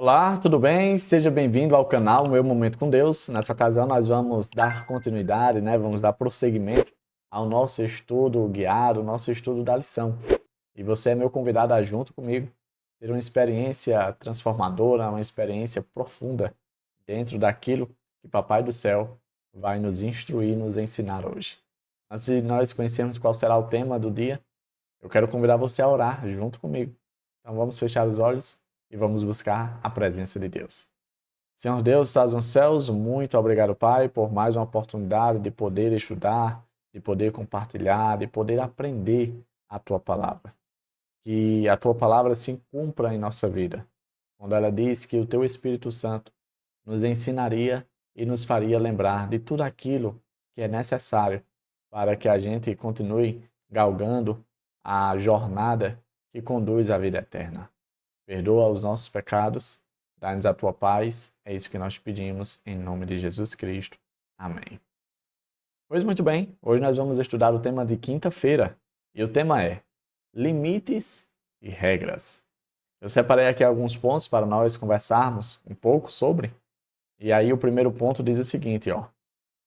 Olá, tudo bem? Seja bem-vindo ao canal Meu Momento com Deus. Nessa ocasião nós vamos dar continuidade, vamos dar prosseguimento ao nosso estudo guiado, nosso estudo da lição. E você é meu convidado a junto comigo ter uma experiência transformadora, uma experiência profunda dentro daquilo que Papai do Céu vai nos instruir, nos ensinar hoje. Antes de nós conhecermos qual será o tema do dia, eu quero convidar você a orar junto comigo. Então vamos fechar os olhos e vamos buscar a presença de Deus. Senhor Deus, estás nos céus, muito obrigado, Pai, por mais uma oportunidade de poder estudar, de poder compartilhar, de poder aprender a Tua palavra. Que a Tua palavra se cumpra em nossa vida, quando ela diz que o Teu Espírito Santo nos ensinaria e nos faria lembrar de tudo aquilo que é necessário para que a gente continue galgando a jornada que conduz à vida eterna. Perdoa os nossos pecados, dá-nos a tua paz, é isso que nós pedimos em nome de Jesus Cristo. Amém. Pois muito bem, hoje nós vamos estudar o tema de quinta-feira e o tema é limites e regras. Eu separei aqui alguns pontos para nós conversarmos um pouco sobre, e aí o primeiro ponto diz o seguinte, ó.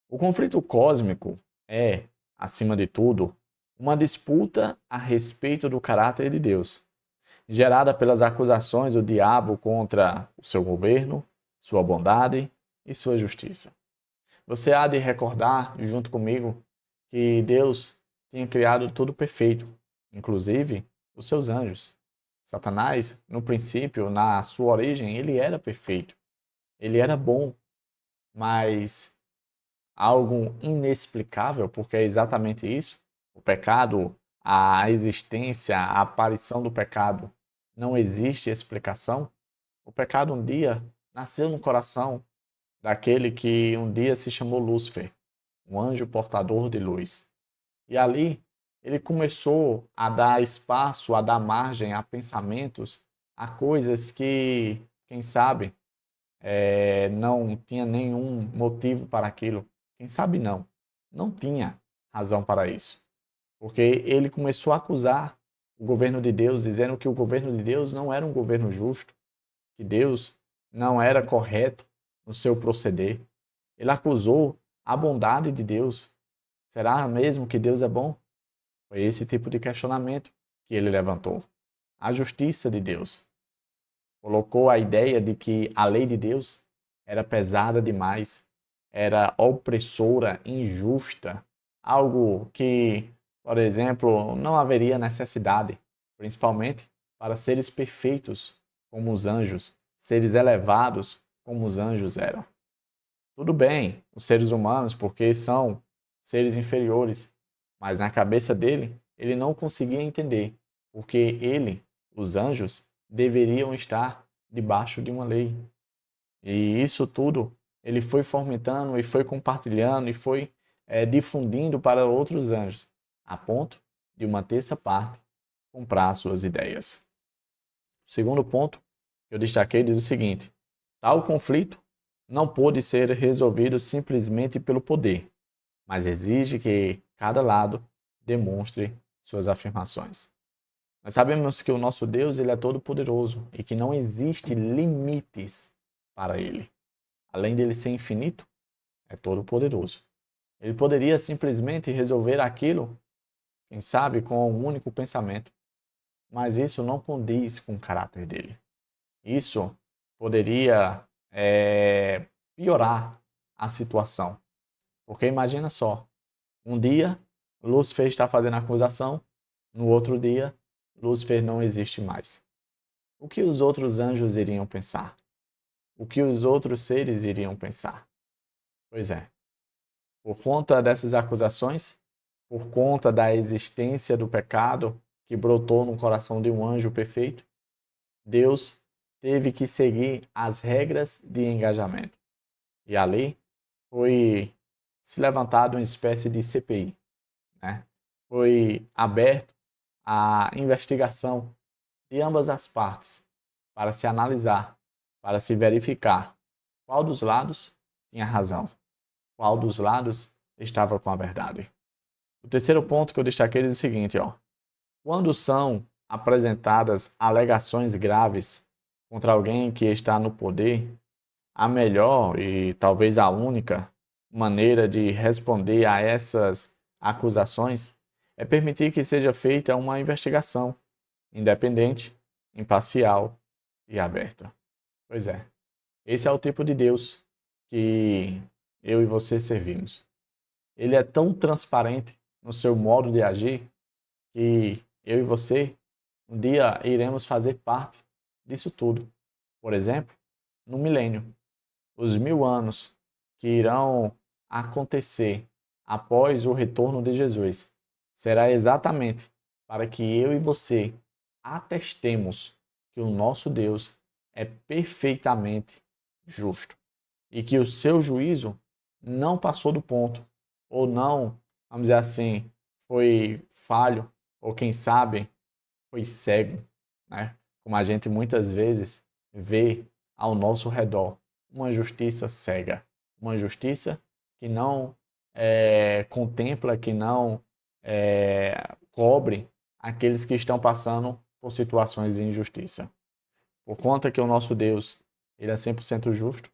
O conflito cósmico é, acima de tudo, uma disputa a respeito do caráter de Deus, gerada pelas acusações do diabo contra o seu governo, sua bondade e sua justiça. Você há de recordar, junto comigo, que Deus tinha criado tudo perfeito, inclusive os seus anjos. Satanás, no princípio, na sua origem, ele era perfeito, ele era bom, mas algo inexplicável, porque é exatamente isso, o pecado, a existência, a aparição do pecado, não existe explicação. O pecado um dia nasceu no coração daquele que um dia se chamou Lúcifer, um anjo portador de luz. E ali ele começou a dar espaço, a dar margem a pensamentos, a coisas que, quem sabe, não tinha nenhum motivo para aquilo. Quem sabe não, não tinha razão para isso. Porque ele começou a acusar o governo de Deus, dizendo que o governo de Deus não era um governo justo, que Deus não era correto no seu proceder. Ele acusou a bondade de Deus. Será mesmo que Deus é bom? Foi esse tipo de questionamento que ele levantou. A justiça de Deus. Colocou a ideia de que a lei de Deus era pesada demais, era opressora, injusta, algo que, por exemplo, não haveria necessidade, principalmente para seres perfeitos como os anjos, seres elevados como os anjos eram. Tudo bem, os seres humanos, porque são seres inferiores, mas na cabeça dele, ele não conseguia entender, porque ele, os anjos, deveriam estar debaixo de uma lei. E isso tudo ele foi fomentando e foi compartilhando e foi difundindo para outros anjos, a ponto de uma terça parte comprar suas ideias. O segundo ponto que eu destaquei diz o seguinte: tal conflito não pôde ser resolvido simplesmente pelo poder, mas exige que cada lado demonstre suas afirmações. Nós sabemos que o nosso Deus ele é todo poderoso e que não existe limites para ele. Além dele ser infinito, é todo poderoso. Ele poderia simplesmente resolver aquilo, quem sabe, com um único pensamento, mas isso não condiz com o caráter dele. Isso poderia piorar a situação. Porque imagina só, um dia Lúcifer está fazendo acusação, no outro dia Lúcifer não existe mais. O que os outros anjos iriam pensar? O que os outros seres iriam pensar? Pois é, por conta dessas acusações, por conta da existência do pecado que brotou no coração de um anjo perfeito, Deus teve que seguir as regras de engajamento. E ali foi se levantado uma espécie de CPI, né? Foi aberto a investigação de ambas as partes para se analisar, para se verificar qual dos lados tinha razão, qual dos lados estava com a verdade. O terceiro ponto que eu destaquei diz o seguinte, ó: quando são apresentadas alegações graves contra alguém que está no poder, a melhor e talvez a única maneira de responder a essas acusações é permitir que seja feita uma investigação independente, imparcial e aberta. Pois é, esse é o tipo de Deus que eu e você servimos. Ele é tão transparente no seu modo de agir que eu e você um dia iremos fazer parte disso tudo. Por exemplo, no milênio, os 1000 anos que irão acontecer após o retorno de Jesus, será exatamente para que eu e você atestemos que o nosso Deus é perfeitamente justo e que o seu juízo não passou do ponto, ou não, vamos dizer assim, foi falho, ou quem sabe, foi cego, né? Como a gente muitas vezes vê ao nosso redor, uma justiça cega, uma justiça que não contempla, que não cobre aqueles que estão passando por situações de injustiça. Por conta que o nosso Deus, ele é 100% justo,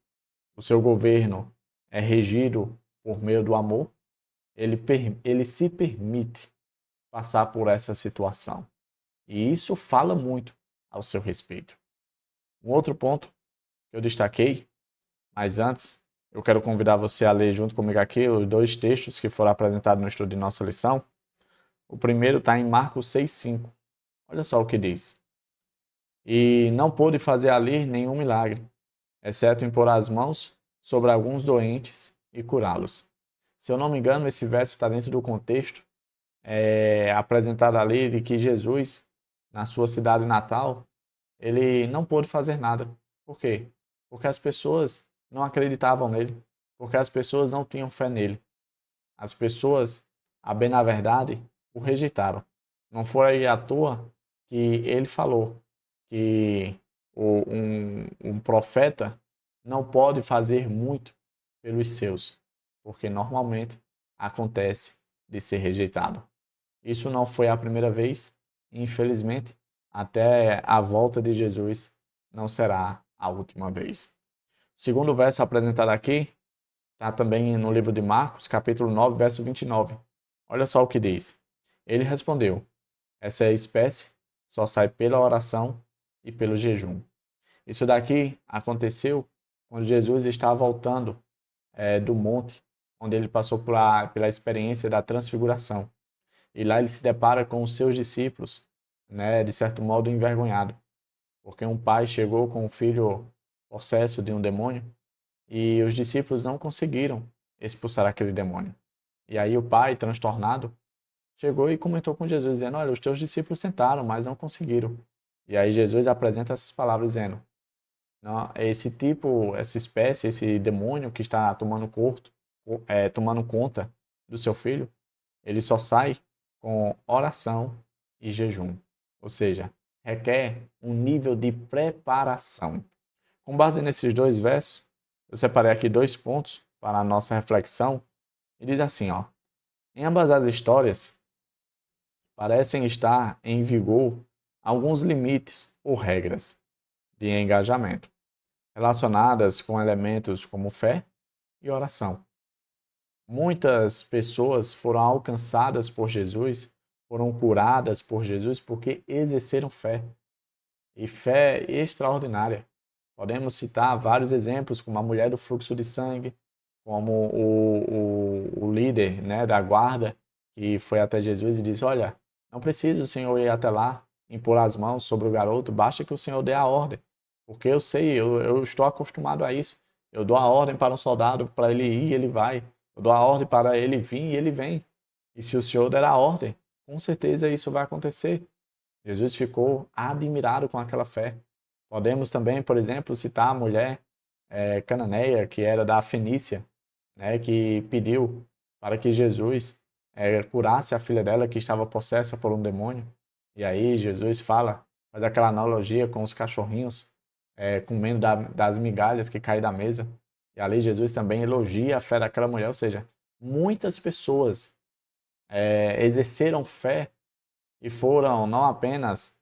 o seu governo é regido por meio do amor, ele se permite passar por essa situação. E isso fala muito ao seu respeito. Um outro ponto que eu destaquei, mas antes eu quero convidar você a ler junto comigo aqui os 2 textos que foram apresentados no estudo de nossa lição. O primeiro está em Marcos 6,5. Olha só o que diz. E não pôde fazer ali nenhum milagre, exceto impor as mãos sobre alguns doentes e curá-los. Se eu não me engano, esse verso está dentro do contexto apresentado ali de que Jesus, na sua cidade natal, ele não pôde fazer nada. Por quê? Porque as pessoas não acreditavam nele, porque as pessoas não tinham fé nele. As pessoas, a bem na verdade, o rejeitaram. Não foi à toa que ele falou que um profeta não pode fazer muito pelos seus, porque normalmente acontece de ser rejeitado. Isso não foi a primeira vez e, infelizmente, até a volta de Jesus não será a última vez. O segundo verso apresentado aqui está também no livro de Marcos, capítulo 9, verso 29. Olha só o que diz. Ele respondeu: essa espécie só sai pela oração e pelo jejum. Isso daqui aconteceu quando Jesus estava voltando do monte, onde ele passou pela experiência da transfiguração. E lá ele se depara com os seus discípulos, né, de certo modo envergonhado, porque um pai chegou com um filho possesso de um demônio e os discípulos não conseguiram expulsar aquele demônio. E aí o pai, transtornado, chegou e comentou com Jesus, dizendo: olha, os teus discípulos tentaram, mas não conseguiram. E aí Jesus apresenta essas palavras, dizendo: não, esse tipo, essa espécie, esse demônio que está tomando conta do seu filho, ele só sai com oração e jejum. Ou seja, requer um nível de preparação. Com base nesses 2 versos, eu separei aqui 2 pontos para a nossa reflexão e diz assim, ó: em ambas as histórias parecem estar em vigor alguns limites ou regras de engajamento relacionadas com elementos como fé e oração. Muitas pessoas foram alcançadas por Jesus, foram curadas por Jesus porque exerceram fé, e fé extraordinária. Podemos citar vários exemplos, como a mulher do fluxo de sangue, como o líder, né, da guarda, que foi até Jesus e disse: olha, não precisa o Senhor ir até lá, impor as mãos sobre o garoto, basta que o Senhor dê a ordem, porque eu sei, eu estou acostumado a isso. Eu dou a ordem para um soldado, para ele ir, ele vai. Eu dou a ordem para ele vir e ele vem. E se o Senhor der a ordem, com certeza isso vai acontecer. Jesus ficou admirado com aquela fé. Podemos também, por exemplo, citar a mulher cananeia, que era da Fenícia, né, que pediu para que Jesus curasse a filha dela que estava possessa por um demônio. E aí Jesus faz aquela analogia com os cachorrinhos comendo das migalhas que caem da mesa. E ali Jesus também elogia a fé daquela mulher, ou seja, muitas pessoas exerceram fé e foram não apenas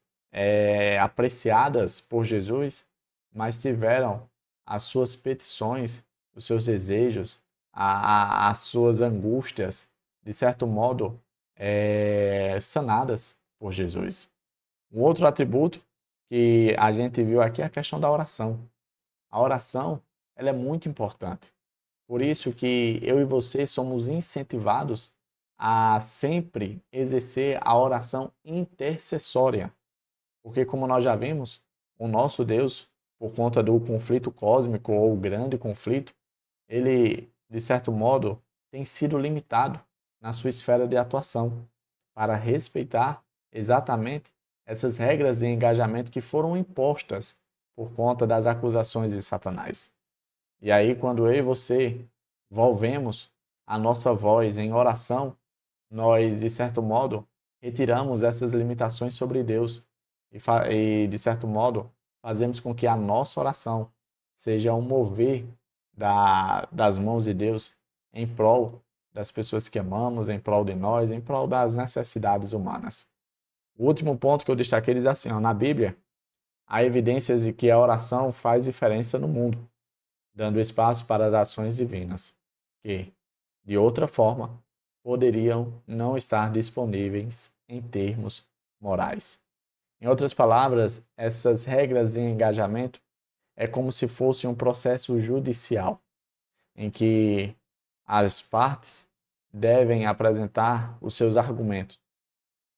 apreciadas por Jesus, mas tiveram as suas petições, os seus desejos, as suas angústias, de certo modo, sanadas por Jesus. Um outro atributo que a gente viu aqui é a questão da oração. A oração, ela é muito importante. Por isso que eu e você somos incentivados a sempre exercer a oração intercessória. Porque como nós já vimos, o nosso Deus, por conta do conflito cósmico ou grande conflito, ele, de certo modo, tem sido limitado na sua esfera de atuação para respeitar exatamente essas regras de engajamento que foram impostas por conta das acusações de Satanás. E aí, quando eu e você volvemos a nossa voz em oração, nós, de certo modo, retiramos essas limitações sobre Deus e de certo modo, fazemos com que a nossa oração seja um mover das mãos de Deus em prol das pessoas que amamos, em prol de nós, em prol das necessidades humanas. O último ponto que eu destaquei diz assim, ó, na Bíblia, há evidências de que a oração faz diferença no mundo, dando espaço para as ações divinas, que, de outra forma, poderiam não estar disponíveis em termos morais. Em outras palavras, essas regras de engajamento é como se fosse um processo judicial, em que as partes devem apresentar os seus argumentos.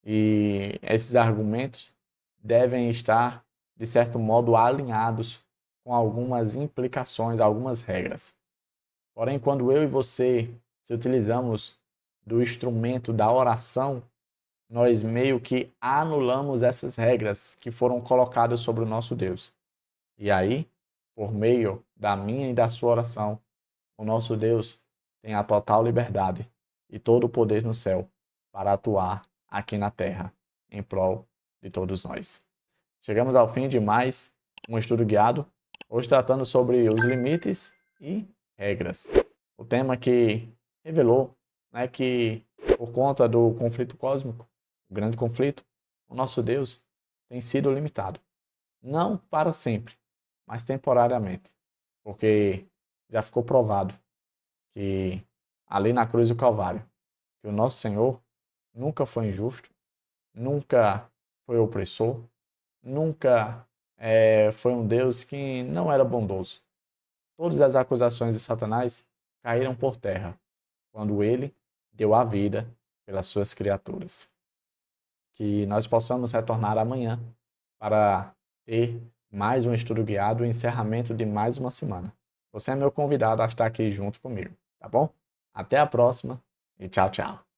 E esses argumentos devem estar, de certo modo, alinhados com algumas implicações, algumas regras. Porém, quando eu e você se utilizamos do instrumento da oração, nós meio que anulamos essas regras que foram colocadas sobre o nosso Deus. E aí, por meio da minha e da sua oração, o nosso Deus tem a total liberdade e todo o poder no céu para atuar aqui na terra em prol de todos nós. Chegamos ao fim de mais um estudo guiado, hoje tratando sobre os limites e regras. O tema que revelou, né, que por conta do conflito cósmico, o grande conflito, o nosso Deus tem sido limitado. Não para sempre, mas temporariamente. Porque já ficou provado que ali na cruz do Calvário, que o nosso Senhor nunca foi injusto, nunca foi opressor, nunca foi um Deus que não era bondoso. Todas as acusações de Satanás caíram por terra quando ele deu a vida pelas suas criaturas. Que nós possamos retornar amanhã para ter mais um estudo guiado e encerramento de mais uma semana. Você é meu convidado a estar aqui junto comigo, tá bom? Até a próxima e tchau, tchau.